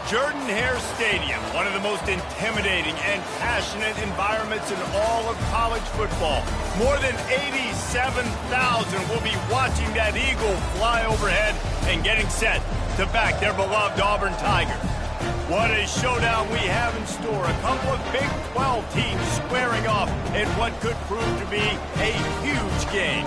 Jordan-Hare Stadium, one of the most intimidating and passionate environments in all of college football. More than 87,000 will be watching that eagle fly overhead and getting set to back their beloved Auburn Tigers. What a showdown we have in store. A couple of Big 12 teams squaring off in what could prove to be a huge game.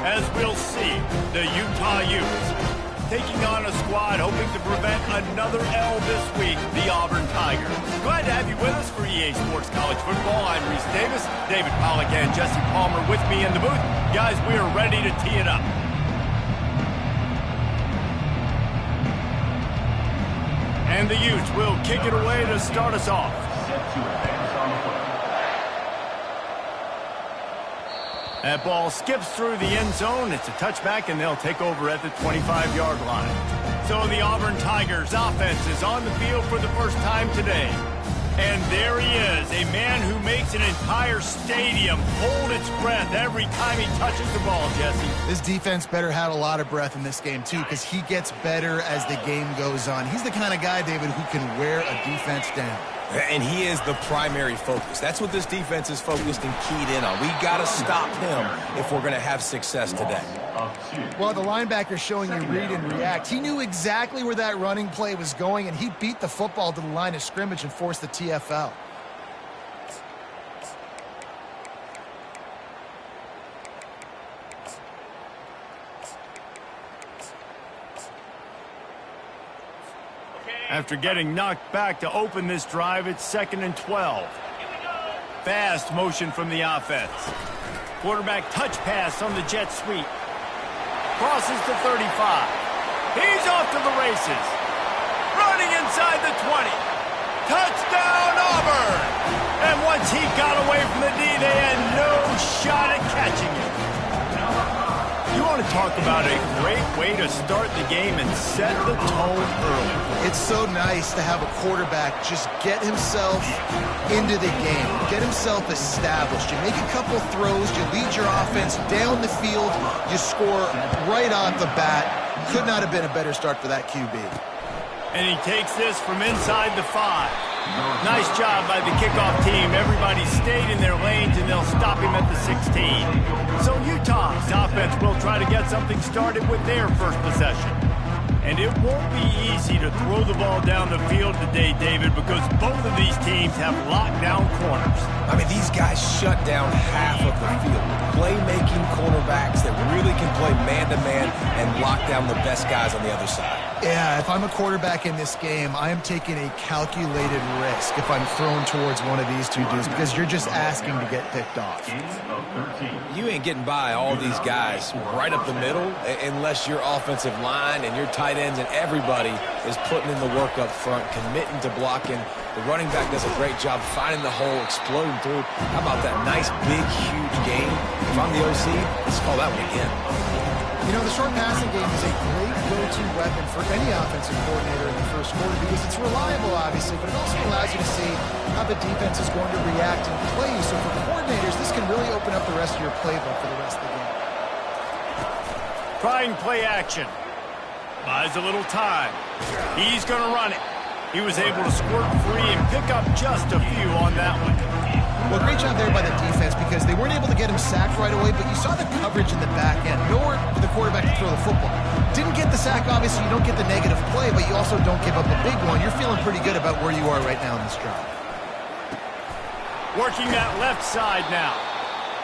As we'll see, the Utah Utes taking on a squad hoping to prevent another L this week, the Auburn Tigers. Glad to have you with us for EA Sports College Football. I'm Reese Davis, David Pollack and Jesse Palmer with me in the booth. Guys, we are ready to tee it up. And the Utes will kick it away to start us off. That ball skips through the end zone. It's a touchback, and they'll take over at the 25-yard line. So the Auburn Tigers offense is on the field for the first time today. And there he is, a man who makes an entire stadium hold its breath every time he touches the ball, Jesse. This defense better have a lot of breath in this game, too, because he gets better as the game goes on. He's the kind of guy, David, who can wear a defense down. And he is the primary focus. That's what this defense is focused and keyed in on. We got to stop him if we're going to have success today. Well, the linebacker showing you read and react. He knew exactly where that running play was going, and he beat the football to the line of scrimmage and forced the TFL. After getting knocked back to open this drive, it's 2nd and 12. Fast motion from the offense. Quarterback touch pass on the jet sweep. Crosses to 35. He's off to the races. Running inside the 20. Touchdown, Auburn! And once he got away from the D, they had no shot at catching him. You want to talk about a great way to start the game and set the tone early. It's so nice to have a quarterback just get himself into the game, get himself established. You make a couple throws, you lead your offense down the field, you score right off the bat. Could not have been a better start for that QB. And he takes this from inside the 5. Nice job by the kickoff team. Everybody stayed in their lanes, and they'll stop him at the 16. So Utah's offense will try to get something started with their first possession. And it won't be easy to throw the ball down the field today, David, because both of these teams have lockdown corners. I mean, these guys shut down half of the field. Playmaking cornerbacks that really can play man-to-man and lock down the best guys on the other side. Yeah, if I'm a quarterback in this game, I am taking a calculated risk if I'm thrown towards one of these two dudes because you're just asking to get picked off. You ain't getting by all these guys right up the middle unless your offensive line and your tight ends and everybody is putting in the work up front, committing to blocking. The running back does a great job finding the hole, exploding through. How about that nice, big, huge game? If I'm the OC, let's call that one again. You know, the short passing game is a great go-to weapon for any offensive coordinator in the first quarter because it's reliable, obviously, but it also allows you to see how the defense is going to react and play you. So for coordinators, this can really open up the rest of your playbook for the rest of the game. Trying play action. Buys a little time. He's going to run it. He was able to squirt free and pick up just a few on that one. Well, great job there by the defense because they weren't able to get him sacked right away, but you saw the coverage in the back end. Nowhere for the quarterback to throw the football. Didn't get the sack, obviously. You don't get the negative play, but you also don't give up a big one. You're feeling pretty good about where you are right now in this drive. Working that left side now.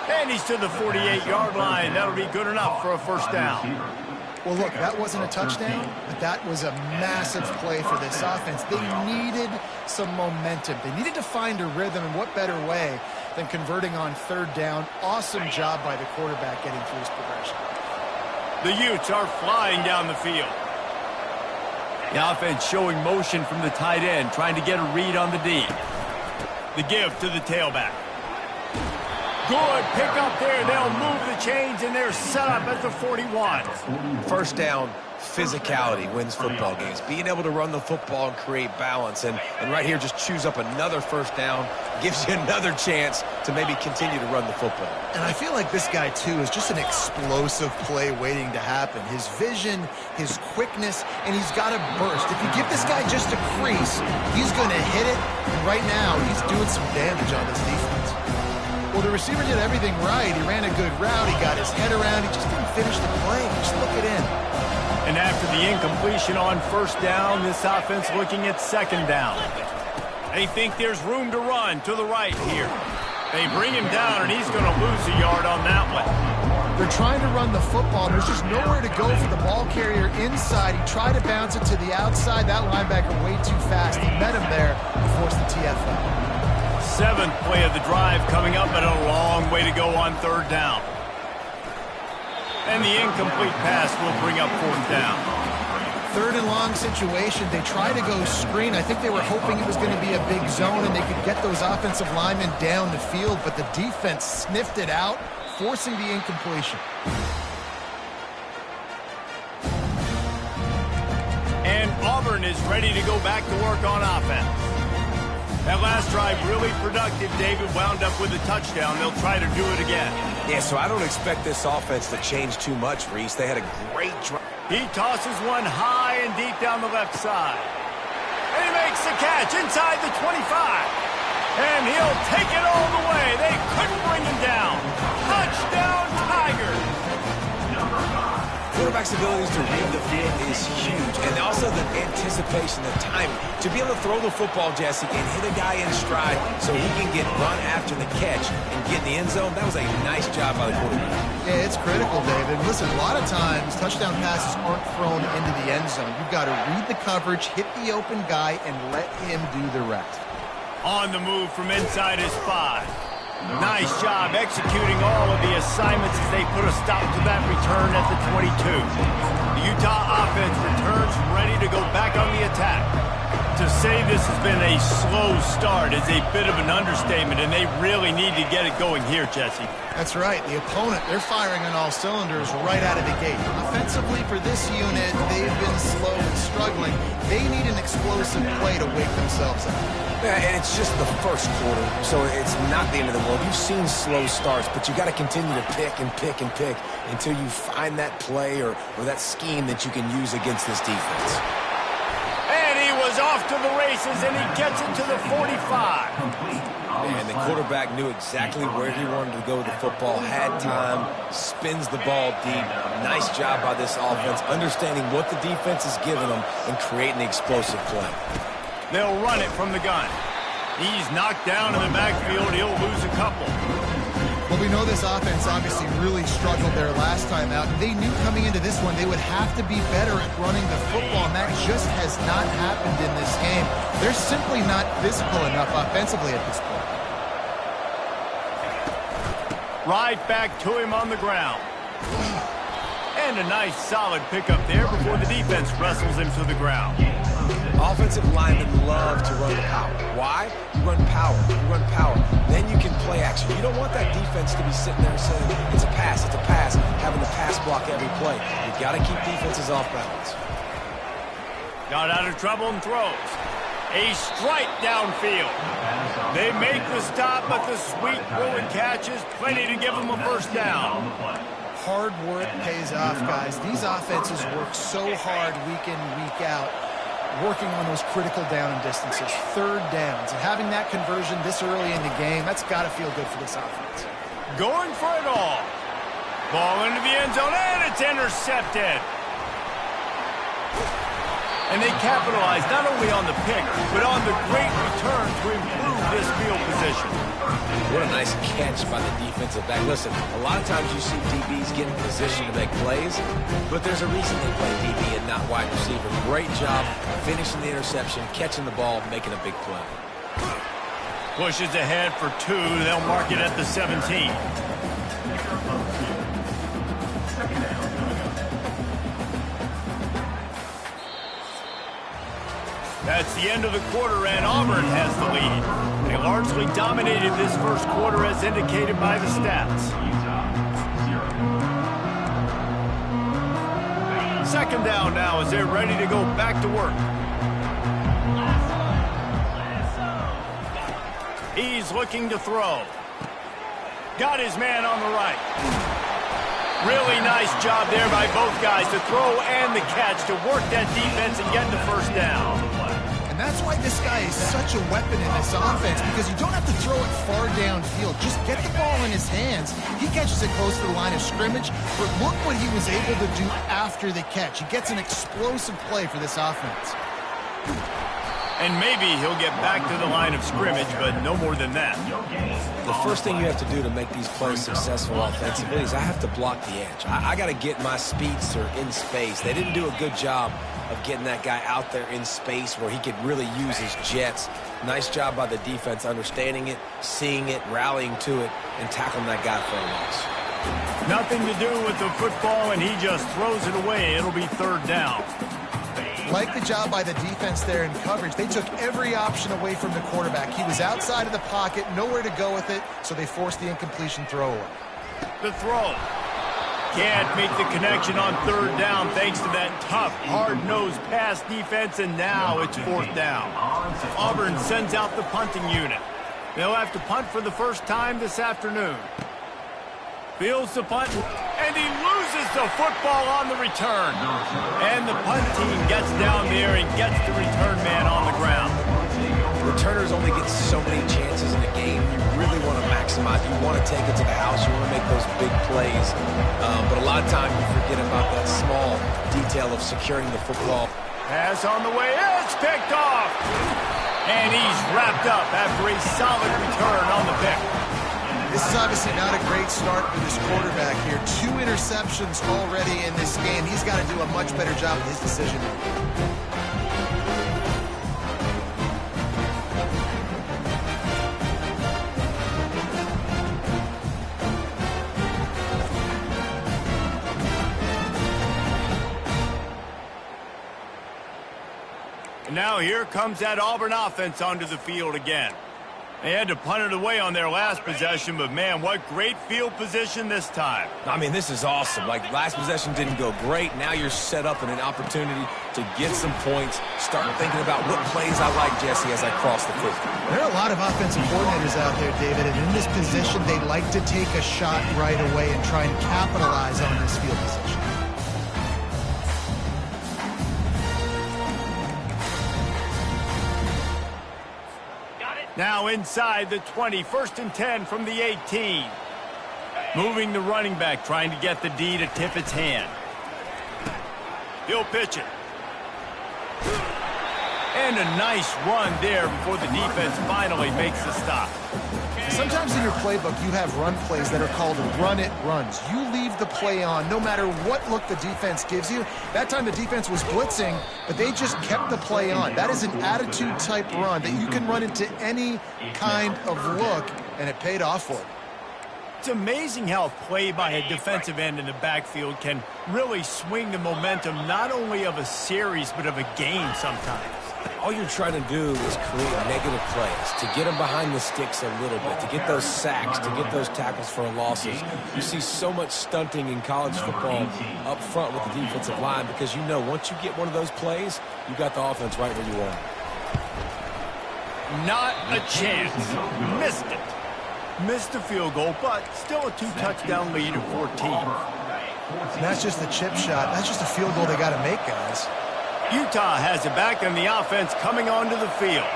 And he's to the 48-yard line. That'll be good enough for a first down. Well, look, that wasn't a touchdown, but that was a massive play for this offense. They needed some momentum. They needed to find a rhythm, and what better way than converting on third down. Awesome job by the quarterback getting through his progression. The Utes are flying down the field. The offense showing motion from the tight end, trying to get a read on the D. The give to the tailback. Good pick up there. They'll move the chains, and they're set up at the 41. First down, physicality wins football games. Being able to run the football and create balance. And right here, just choose up another first down, gives you another chance to maybe continue to run the football. And I feel like this guy, too, is just an explosive play waiting to happen. His vision, his quickness, and he's got a burst. If you give this guy just a crease, he's going to hit it. And right now, he's doing some damage on this defense. Well, the receiver did everything right. He ran a good route. He got his head around. He just didn't finish the play. Just look it in. And after the incompletion on first down, this offense looking at second down. They think there's room to run to the right here. They bring him down, and he's going to lose a yard on that one. They're trying to run the football. There's just nowhere to go for the ball carrier inside. He tried to bounce it to the outside. That linebacker way too fast. He met him there and forced the TFL. Seventh play of the drive coming up, but a long way to go on third down. And the incomplete pass will bring up fourth down. Third and long situation. They try to go screen. I think they were hoping it was going to be a big zone and they could get those offensive linemen down the field, but the defense sniffed it out, forcing the incompletion. And Auburn is ready to go back to work on offense. That last drive really productive. David wound up with a touchdown. They'll try to do it again. Yeah, so I don't expect this offense to change too much, Reese. They had a great drive. He tosses one high and deep down the left side. And he makes the catch inside the 25. And he'll take it all the way. They couldn't bring him down. Touchdown, Tigers. Quarterback's abilities to read the field is huge, and also the anticipation, the timing. To be able to throw the football, Jesse, and hit a guy in stride so he can get run after the catch and get in the end zone, that was a nice job by the quarterback. Yeah, it's critical, David. Listen, a lot of times, touchdown passes aren't thrown into the end zone. You've got to read the coverage, hit the open guy, and let him do the rest. On the move from inside his 5. Nice job executing all of the assignments as they put a stop to that return at the 22. The Utah offense returns ready to go back on the attack. To say this has been a slow start is a bit of an understatement, and they really need to get it going here, Jesse. That's right. The opponent, they're firing on all cylinders right out of the gate. Offensively, for this unit, they've been slow and struggling. They need an explosive play to wake themselves up. Yeah, and it's just the first quarter, so it's not the end of the world. You've seen slow starts, but you got to continue to pick and pick and pick until you find that play or that scheme that you can use against this defense. And he was off to the races, and he gets it to the 45. And the quarterback knew exactly where he wanted to go with the football, had time, spins the ball deep. Nice job by this offense, understanding what the defense is giving them and creating the explosive play. They'll run it from the gun. He's knocked down in the backfield. He'll lose a couple. Well, we know this offense obviously really struggled there last time out. They knew coming into this one they would have to be better at running the football, and that just has not happened in this game. They're simply not physical enough offensively at this point. Right back to him on the ground. And a nice solid pickup there before the defense wrestles him to the ground. Offensive linemen love to run power. Why? You run power. You run power. Then you can play action. You don't want that defense to be sitting there saying, it's a pass, having to pass block every play. You've got to keep defenses off balance. Got out of trouble and throws. A strike downfield. They make the stop, but the sweet throw and catch is plenty to give them a first down. Hard work pays off, guys. These offenses work so hard week in, week out, working on those critical down and distances, third downs, and having that conversion this early in the game, that's got to feel good for this offense. Going for it all. Ball into the end zone, and it's intercepted. And they capitalize not only on the pick, but on the great return to improve this field position. What a nice catch by the defensive back. Listen, a lot of times you see DBs get in position to make plays, but there's a reason they play DB and not wide receiver. Great job finishing the interception, catching the ball, making a big play. Pushes ahead for 2. They'll mark it at the 17. That's the end of the quarter, and Auburn has the lead. They largely dominated this first quarter as indicated by the stats. Second down now as they're ready to go back to work. He's looking to throw. Got his man on the right. Really nice job there by both guys to throw and the catch to work that defense and get the first down. And that's why this guy is such a weapon in this offense, because you don't have to throw it far downfield. Just get the ball in his hands. He catches it close to the line of scrimmage, but look what he was able to do after the catch. He gets an explosive play for this offense. And maybe he'll get back to the line of scrimmage, but no more than that. The first thing you have to do to make these plays successful offensively is I have to block the edge. I got to get my speedster in space. They didn't do a good job of getting that guy out there in space where he could really use his jets. Nice job by the defense understanding it, seeing it, rallying to it, and tackling that guy for a loss. Nothing to do with the football, and he just throws it away. It'll be third down. Like the job by the defense there in coverage. They took every option away from the quarterback. He was outside of the pocket, nowhere to go with it, so they forced the incompletion throw away. The throw. Can't make the connection on third down thanks to that tough, hard-nosed pass defense, and now it's fourth down. Auburn sends out the punting unit. They'll have to punt for the first time this afternoon. Fields the punt, and he loses the football on the return. And the punt team gets down there and gets the return man on the ground. Returners only get so many chances in a game. You really want to maximize. You want to take it to the house. You want to make those big plays. But a lot of times you forget about that small detail of securing the football. Pass on the way. It's picked off. And he's wrapped up after a solid return on the pick. This is obviously not a great start for this quarterback here. 2 interceptions already in this game. He's got to do a much better job with his decision. And now here comes that Auburn offense onto the field again. They had to punt it away on their last possession, but man, what great field position this time. I mean, this is awesome. Like, last possession didn't go great. Now you're set up in an opportunity to get some points. Start thinking about what plays I like, Jesse, as I cross the 50. There are a lot of offensive coordinators out there, David, and in this position, they like to take a shot right away and try and capitalize on this field position. Now inside the 20, 1st and 10 from the 18. Moving the running back, trying to get the D to tip its hand. He'll pitch it. And a nice run there before the defense finally makes the stop. Sometimes in your playbook, you have run plays that are called run-it runs. You leave the play on no matter what look the defense gives you. That time the defense was blitzing, but they just kept the play on. That is an attitude-type run that you can run into any kind of look, and it paid off for it. It's amazing how play by a defensive end in the backfield can really swing the momentum not only of a series, but of a game sometimes. All you're trying to do is create negative plays, to get them behind the sticks a little bit, to get those sacks, to get those tackles for losses. You see so much stunting in college football up front with the defensive line because you know once you get one of those plays, you got the offense right where you want it. Not a chance. Missed it. Missed the field goal, but still a 2-touchdown lead of 14. And that's just the chip shot. That's just a field goal they got to make, guys. Utah has it back on the offense coming onto the field.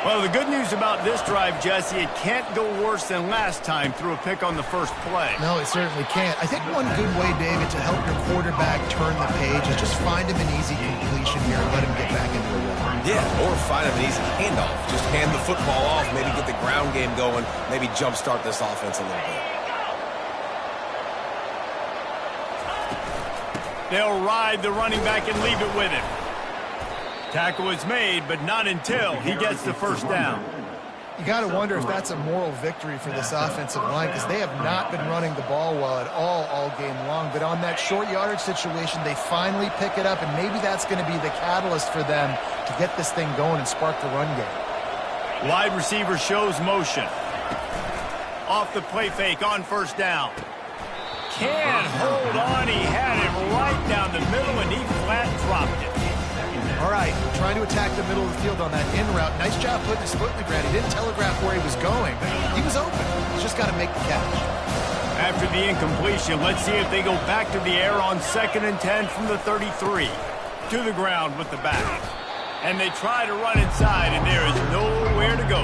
Well, the good news about this drive, Jesse, it can't go worse than last time through a pick on the first play. No, it certainly can't. I think one good way, David, to help your quarterback turn the page is just find him an easy completion here and let him get back into the run. Yeah, or find him an easy handoff. Just hand the football off, maybe get the ground game going, maybe jumpstart this offense a little bit. They'll ride the running back and leave it with him. Tackle is made, but not until he gets the first down. You got to wonder if that's a moral victory for this offensive line because they have not been running the ball well at all game long. But on that short yardage situation, they finally pick it up, and maybe that's going to be the catalyst for them to get this thing going and spark the run game. Wide receiver shows motion. Off the play fake on first down. Can't hold on. He had it right down the middle, and he flat dropped it. All right, trying to attack the middle of the field on that in route. Nice job putting his foot in the ground. He didn't telegraph where he was going. He was open. He's just got to make the catch. After the incompletion, let's see if they go back to the air on 2nd and 10 from the 33. To the ground with the back. And they try to run inside, and there is nowhere to go.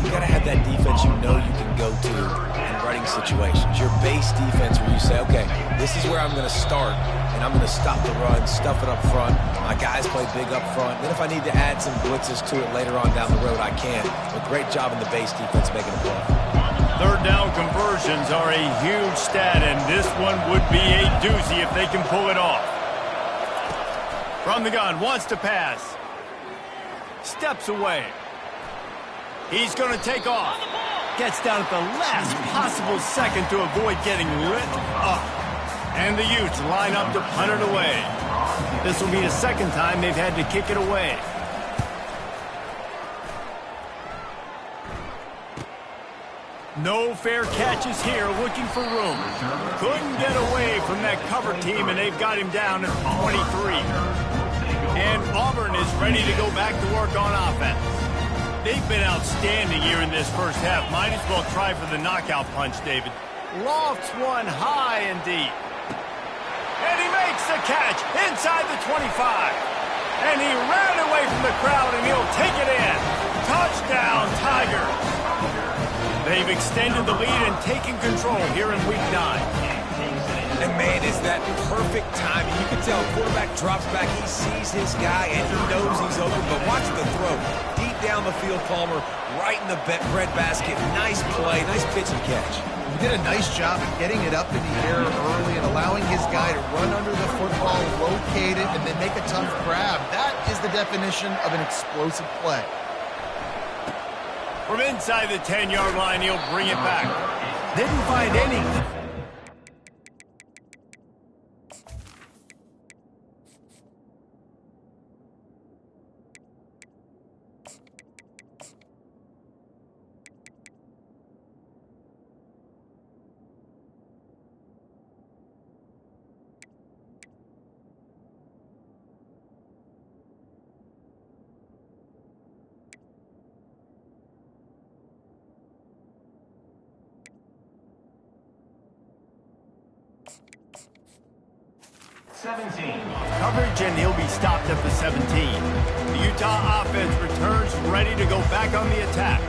You got to have that defense you know you can go to in running situations. Your base defense where you say, okay, this is where I'm going to start, and I'm going to stop the run, stuff it up front. My guys play big up front. Then if I need to add some blitzes to it later on down the road, I can. But great job in the base defense making a play. Third down conversions are a huge stat, and this one would be a doozy if they can pull it off. From the gun, wants to pass. Steps away. He's going to take off. Gets down at the last possible second to avoid getting ripped up. And the Utes line up to punt it away. This will be the second time they've had to kick it away. No fair catches here, looking for room. Couldn't get away from that cover team, and they've got him down at 23. And Auburn is ready to go back to work on offense. They've been outstanding here in this first half. Might as well try for the knockout punch, David. Lofts one high and deep. And he makes the catch inside the 25. And he ran away from the crowd, and he'll take it in. Touchdown, Tigers. They've extended the lead and taken control here in Week 9. And, man, is that perfect timing. You can tell quarterback drops back. He sees his guy, and he knows he's open. But watch the throw. Deep down the field, Palmer, right in the breadbasket. Nice play, nice pitch and catch. He did a nice job of getting it up in the air early and allowing his guy to run under the football, locate it, and then make a tough grab. That is the definition of an explosive play. From inside the 10-yard line, he'll bring it back. Didn't find anything. Coverage, and he'll be stopped at the 17. The Utah offense returns ready to go back on the attack.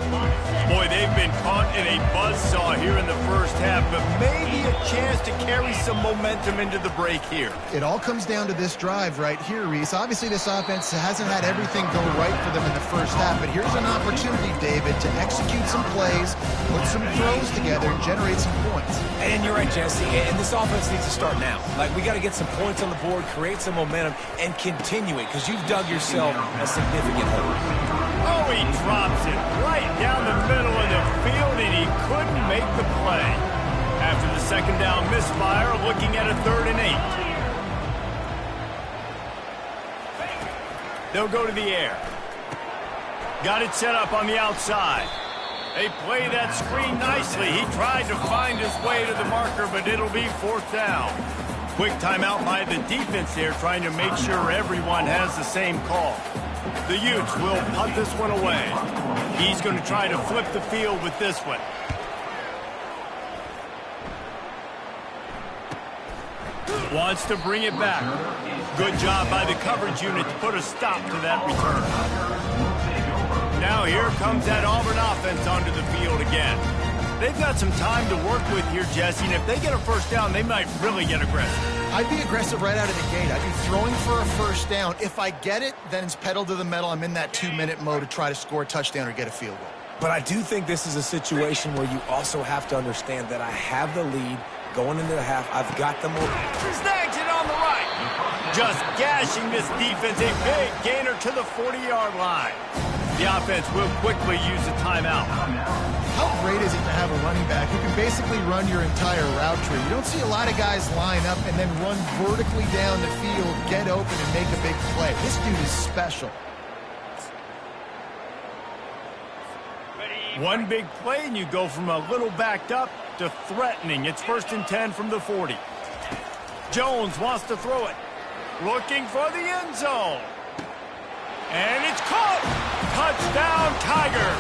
Boy, they've been caught in a buzzsaw here in the first half, but maybe a chance to carry some momentum into the break here. It all comes down to this drive right here, Reese. Obviously, this offense hasn't had everything go right for them in the first half, but here's an opportunity, David, to execute some plays, put some throws together, and generate some points. And you're right, Jesse, and this offense needs to start now. Like, we got to get some points on the board, create some momentum, and continue it, because you've dug yourself a significant hole. Oh, he drops it right down the middle of the field, and he couldn't make the play. After the second down misfire, looking at a 3rd and 8. They'll go to the air. Got it set up on the outside. They play that screen nicely. He tried to find his way to the marker, but it'll be 4th down. Quick timeout by the defense there, trying to make sure everyone has the same call. The Utes will punt this one away. He's going to try to flip the field with this one. Wants to bring it back. Good job by the coverage unit to put a stop to that return. Now here comes that Auburn offense onto the field again. They've got some time to work with here, Jesse, and if they get a first down, they might really get aggressive. I'd be aggressive right out of the gate. I'd be throwing for a first down. If I get it, then it's pedal to the metal. I'm in that 2-minute mode to try to score a touchdown or get a field goal. But I do think this is a situation where you also have to understand that I have the lead going into the half. I've got the more. Snags it on the right. Just gashing this defense. A big gainer to the 40-yard line. The offense will quickly use a timeout. How great is it to have a running back who can basically run your entire route tree? You don't see a lot of guys line up and then run vertically down the field, get open, and make a big play. This dude is special. One big play, and you go from a little backed up to threatening. It's 1st and 10 from the 40. Jones wants to throw it. Looking for the end zone. And it's caught. Touchdown, Tiger.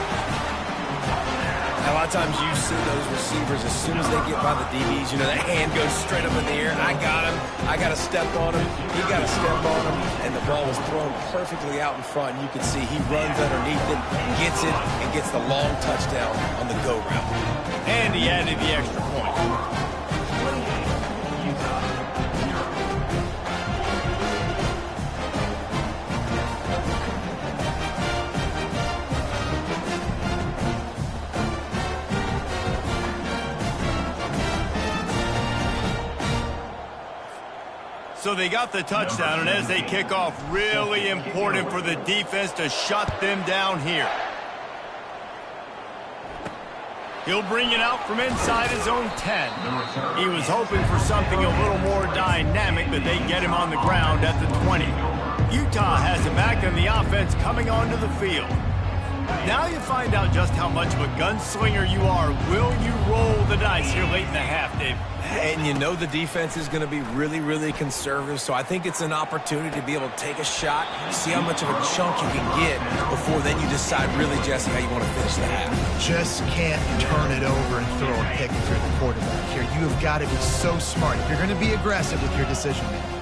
A lot of times you see those receivers, as soon as they get by the DBs, you know, that hand goes straight up in the air. I got him. I got to step on him. He got to step on him. And the ball was thrown perfectly out in front. And you can see he runs underneath it, gets it, and gets the long touchdown on the go route. And he added the extra point. So they got the touchdown, and as they kick off, really important for the defense to shut them down here. He'll bring it out from inside his own 10. He was hoping for something a little more dynamic, but they get him on the ground at the 20. Utah has it back, and the offense coming onto the field. Now you find out just how much of a gunslinger you are. Will you roll the dice here late in the half, Dave? And you know the defense is going to be really, really conservative, so I think it's an opportunity to be able to take a shot, see how much of a chunk you can get before then you decide really, Jesse, how you want to finish the half. Just can't turn it over and throw a pick if you're the quarterback here. You have got to be so smart if you're going to be aggressive with your decision making.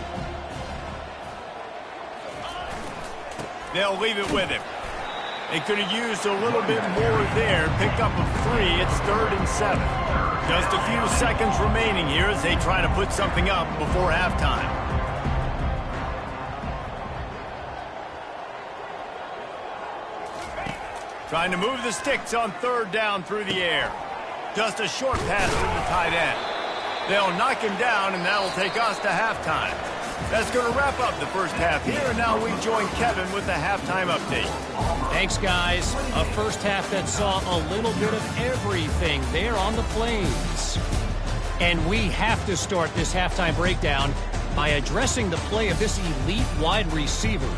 They'll leave it with him. They could have used a little bit more there. Pick up a 3. It's 3rd and 7. Just a few seconds remaining here as they try to put something up before halftime. Trying to move the sticks on 3rd down through the air. Just a short pass to the tight end. They'll knock him down, and that'll take us to halftime. That's going to wrap up the first half here, and now we join Kevin with the halftime update. Thanks, guys. A first half that saw a little bit of everything there on the Plains. And we have to start this halftime breakdown by addressing the play of this elite wide receiver.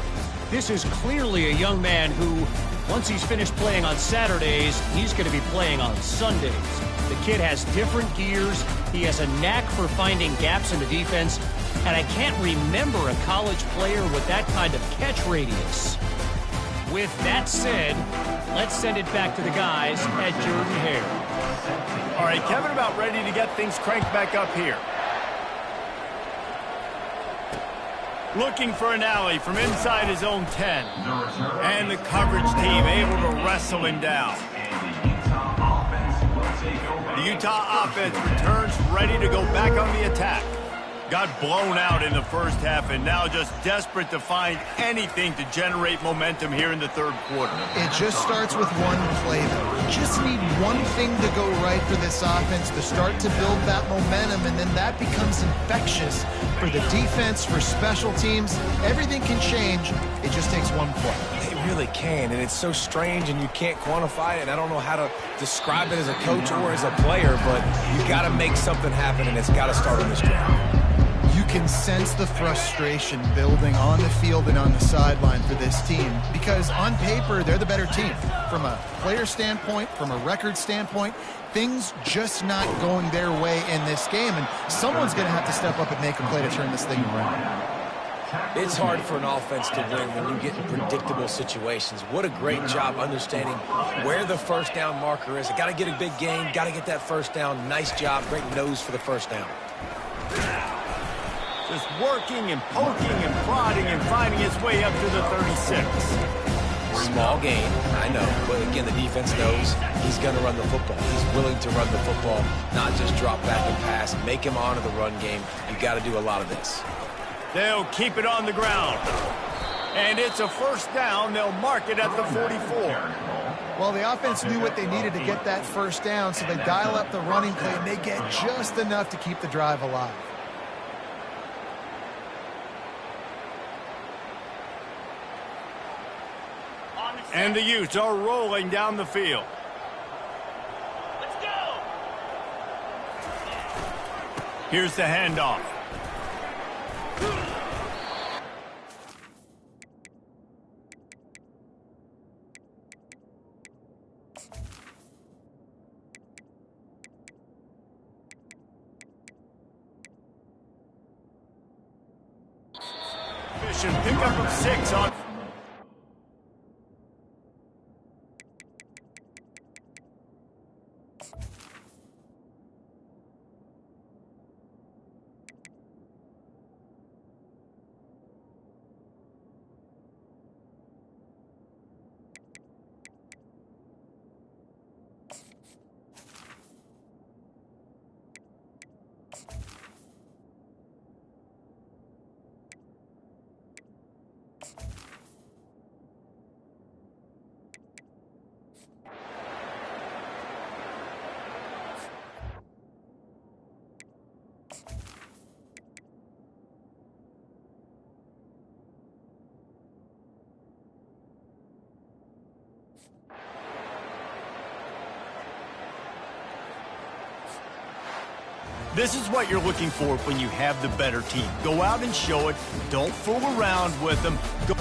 This is clearly a young man who, once he's finished playing on Saturdays, he's going to be playing on Sundays. The kid has different gears. He has a knack for finding gaps in the defense. And I can't remember a college player with that kind of catch radius. With that said, let's send it back to the guys at Jordan-Hare. All right, Kevin about ready to get things cranked back up here. Looking for an alley from inside his own 10. And the coverage team able to wrestle him down. The Utah offense returns ready to go back on the attack. Got blown out in the first half and now just desperate to find anything to generate momentum here in the third quarter. It just starts with one play, though. You just need one thing to go right for this offense to start to build that momentum, and then that becomes infectious for the defense, for special teams. Everything can change. It just takes one play. It really can, and it's so strange, and you can't quantify it, and I don't know how to describe it as a coach or as a player, but you got to make something happen, and it's got to start on this drive. You can sense the frustration building on the field and on the sideline for this team because on paper, they're the better team. From a player standpoint, from a record standpoint, things just not going their way in this game, and someone's going to have to step up and make a play to turn this thing around. It's hard for an offense to win when you get in predictable situations. What a great job understanding where the first down marker is. Got to get a big gain, got to get that first down. Nice job, great nose for the first down. Just working and poking and prodding and finding his way up to the 36. Small gain, I know, but again, the defense knows he's going to run the football. He's willing to run the football, not just drop back and pass, make him honor the run game. You got to do a lot of this. They'll keep it on the ground. And it's a first down. They'll mark it at the 44. Well, the offense knew what they needed to get that first down, so they dial up the running play, and they get just enough to keep the drive alive. And the Utes are rolling down the field. Let's go! Here's the handoff. possession. Pickup of 6 on... This is what you're looking for when you have the better team. Go out and show it. Don't fool around with them. Go